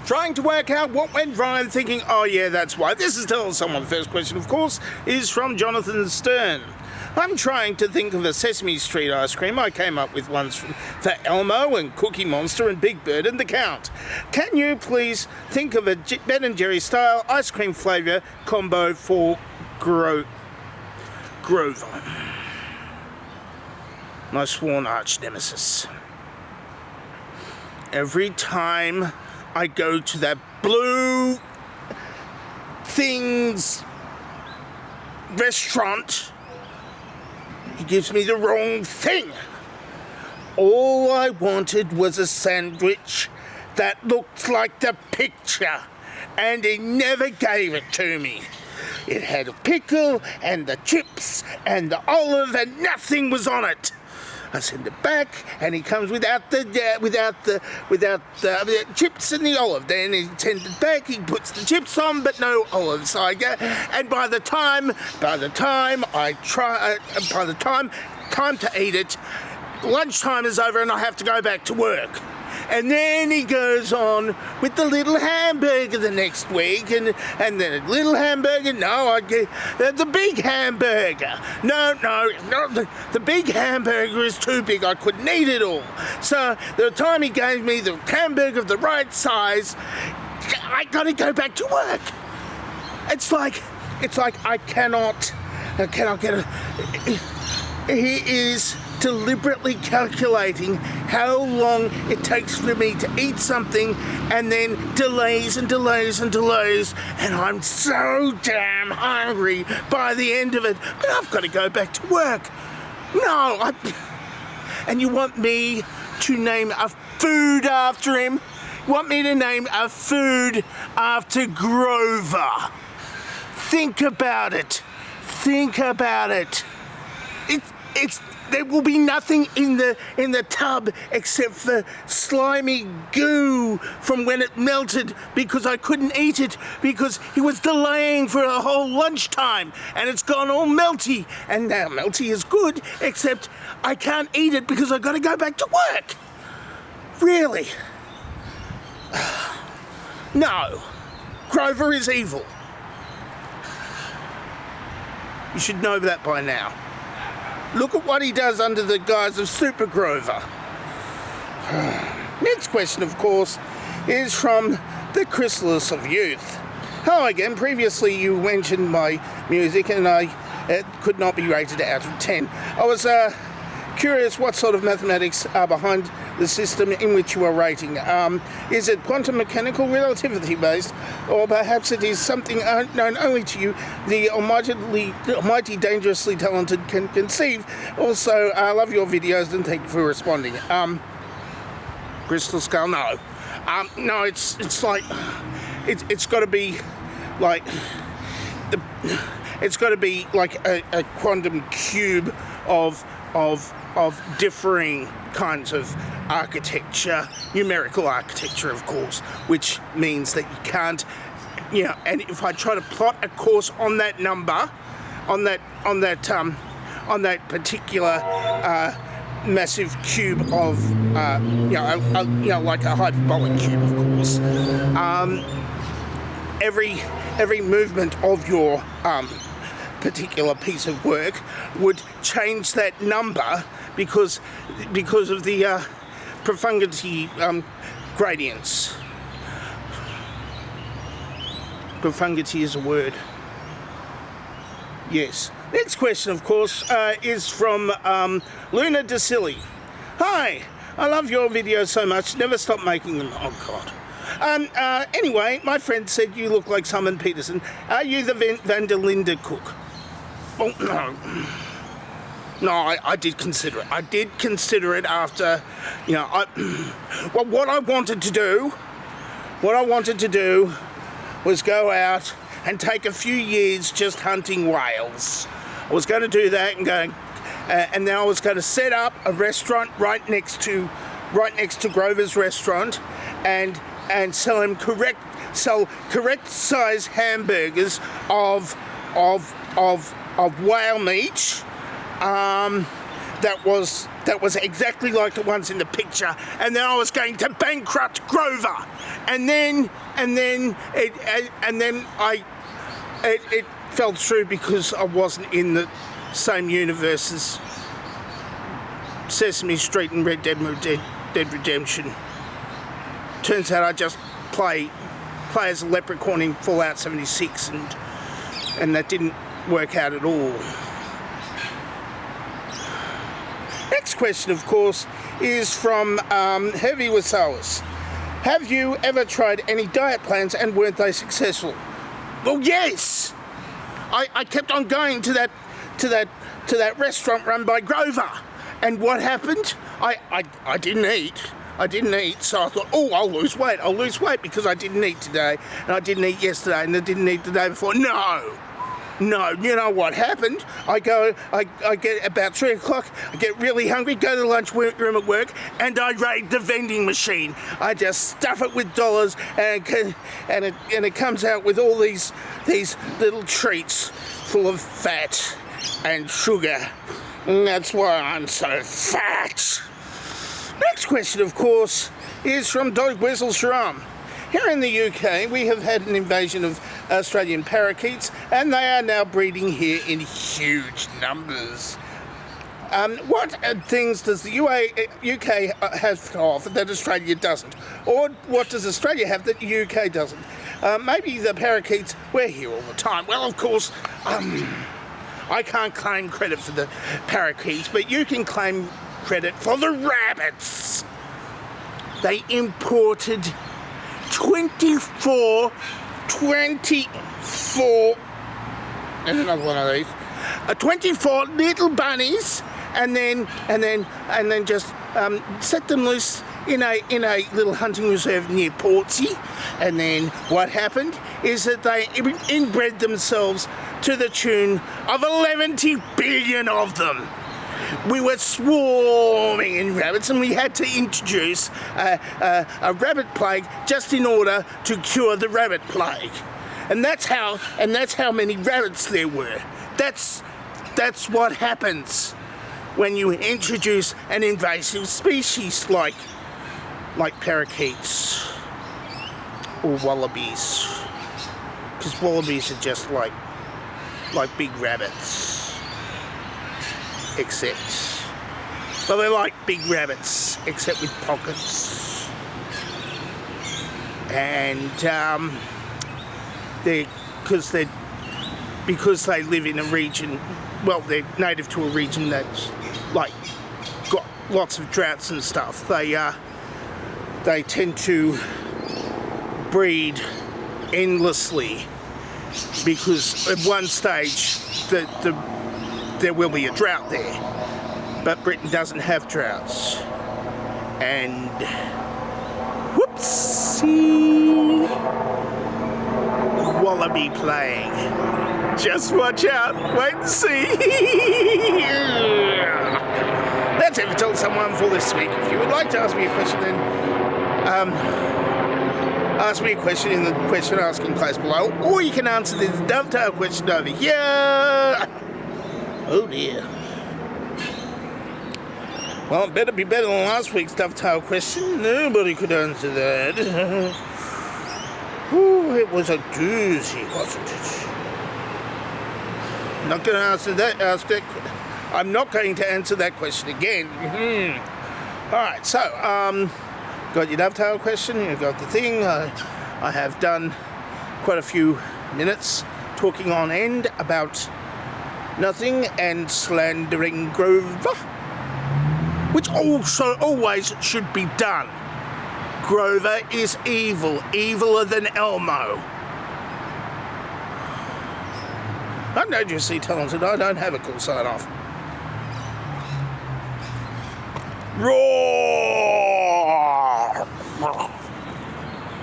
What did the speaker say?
trying to work out what went wrong and thinking, oh yeah, that's why. This is Tell Someone. First question, of course, is from Jonathan Stern. I'm trying to think of a Sesame Street ice cream. I came up with ones for Elmo and Cookie Monster and Big Bird and the Count. Can you please think of a Ben & Jerry style ice cream flavour combo for Grover? My sworn arch nemesis. Every time I go to that Blue Things restaurant, he gives me the wrong thing. All I wanted was a sandwich that looked like the picture, and he never gave it to me. It had a pickle and the chips and the olive, and nothing was on it. I send it back, and he comes without the chips and the olive. Then he sends it back. He puts the chips on, but no olive. So I go, and by the time time to eat it, lunchtime is over, and I have to go back to work. And then he goes on with the little hamburger the next week, and then a little hamburger. No, I get the big hamburger. No, the big hamburger is too big. I couldn't eat it all. So the time he gave me the hamburger of the right size, I got to go back to work. It's like I cannot get it. He is deliberately calculating how long it takes for me to eat something, and then delays, and I'm so damn hungry by the end of it, but I've got to go back to work. And you want me to name a food after him? You want me to name a food after Grover? Think about it. There will be nothing in the tub except for slimy goo from when it melted, because I couldn't eat it because he was delaying for a whole lunchtime, and it's gone all melty. And now melty is good, except I can't eat it because I've got to go back to work. Really? No. Grover is evil. You should know that by now. Look at what he does under the guise of Super Grover. Next question, of course, is from the Crystis of Youth. Hello again. Previously, you mentioned my music, and it could not be rated out of 10. I was curious what sort of mathematics are behind the system in which you are rating. Is it quantum mechanical, relativity based, or perhaps it is something known only to you, the almighty dangerously talented can conceive? Also, I love your videos and thank you for responding. Crystal Skull, no. No, it's like, it's got to be like, it's got to be like a quantum cube of differing kinds of architecture, numerical architecture, of course, which means that you can't, and if I try to plot a course on that number, on that particular massive cube of, like a hyperbolic cube, of course, every movement of your particular piece of work would change that number because of the profundity gradients. Profundity is a word. Yes. Next question, of course, is from Luna DeSilly. Hi, I love your videos so much. Never stop making them. Oh, God. Anyway, my friend said you look like Simon Peterson. Are you the Van der Linde cook? Oh, no. No, I did consider it. I did consider it after, what I wanted to do was go out and take a few years just hunting whales. I was going to do that and and then I was going to set up a restaurant right next to Grover's restaurant, and sell correct size hamburgers of whale meat that was exactly like the ones in the picture, and then I was going to bankrupt Grover, and then it fell through because I wasn't in the same universe as Sesame Street and Red Dead Redemption. Turns out I just play as a leprechaun in Fallout 76, and that didn't work out at all. Next question, of course, is from Heavy Wasawas. Have you ever tried any diet plans and weren't they successful? Well, yes. I kept on going to that restaurant run by Grover, and what happened? I didn't eat. So I thought, oh, I'll lose weight because I didn't eat today, and I didn't eat yesterday, and I didn't eat the day before. No, you know what happened? I get about 3 o'clock, I get really hungry, go to the lunch room at work, and I raid the vending machine. I just stuff it with dollars, and it comes out with all these little treats full of fat and sugar. And that's why I'm so fat. Next question, of course, is from Dog Whistle Sharam. Here in the UK, we have had an invasion of Australian parakeets, and they are now breeding here in huge numbers. What things does the UK have to offer that Australia doesn't? Or what does Australia have that the UK doesn't? Maybe the parakeets, we're here all the time. Well, of course, I can't claim credit for the parakeets, but you can claim credit for the rabbits. They imported 24, and another one of these, 24 little bunnies, and then just set them loose in a little hunting reserve near Portsea. And then what happened is that they inbred themselves to the tune of 11 billion of them. We were swarming in rabbits, and we had to introduce a rabbit plague just in order to cure the rabbit plague. And that's how many rabbits there were. That's what happens when you introduce an invasive species like parakeets or wallabies, because wallabies are just like big rabbits. Well, they're like big rabbits, except with pockets. And because they live in a region, well, they're native to a region that's like got lots of droughts and stuff. They tend to breed endlessly, because at one stage there will be a drought there, but Britain doesn't have droughts. And whoopsie, wallaby playing. Just watch out, wait and see. That's it for Tell Someone for this week. If you would like to ask me a question, then ask me a question in the question asking place below, or you can answer this dovetail question over here. Oh dear. Well, it better be better than last week's dovetail question. Nobody could answer that. Ooh, it was a doozy, wasn't it? I'm not going to I'm not going to answer that question again. Alright, so, got your dovetail question, you've got the thing. I have done quite a few minutes talking on end about nothing and slandering Grover, which also always should be done. Grover is evil, eviler than Elmo. I'm dangerously talented, I don't have a cool sign off. Roar!